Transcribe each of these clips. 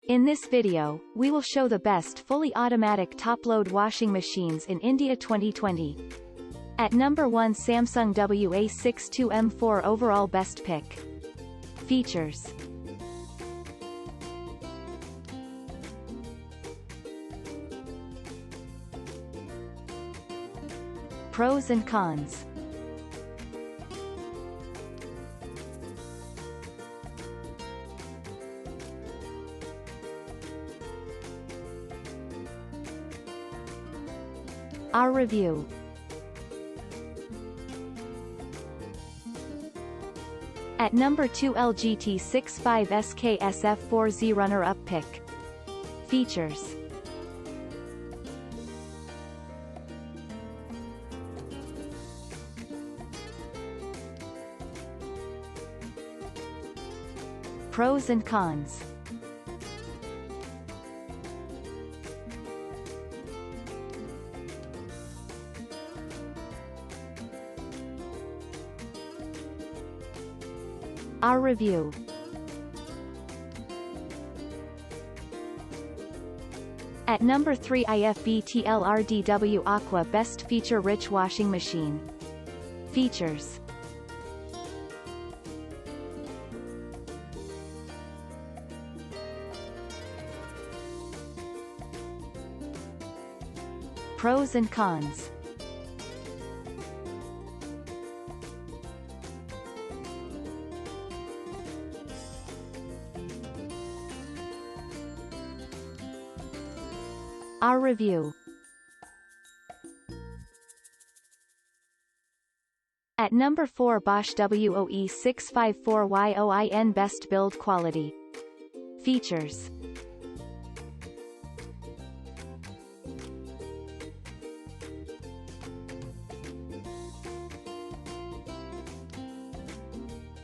In this video, we will show the best fully automatic top-load washing machines in India 2020. At number 1, Samsung WA62M4 overall best pick. Features. Pros and cons. Our review. At number 2, LG T65SKSF4Z runner-up pick. Features. Pros and cons. Our review. At number 3, IFB TL-RDW Aqua best feature-rich washing machine. Features. Pros and cons. Our review. At number 4, Bosch WOE654YOIN best build quality. Features.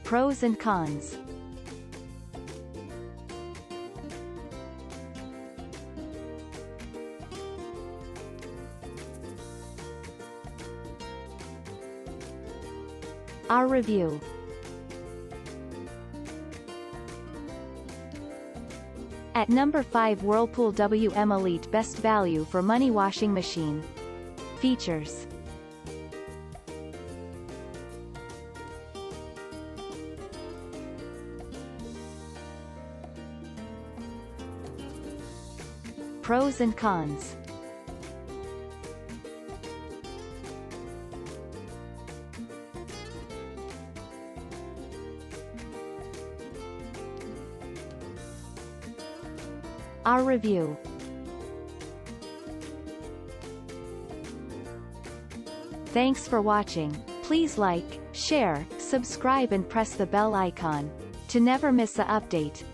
Pros and cons. Our review. At number 5, Whirlpool WM Elite best value for money washing machine. Features. Pros and cons. Our review. Thanks for watching. Please like, share, subscribe and press the bell icon to never miss an update.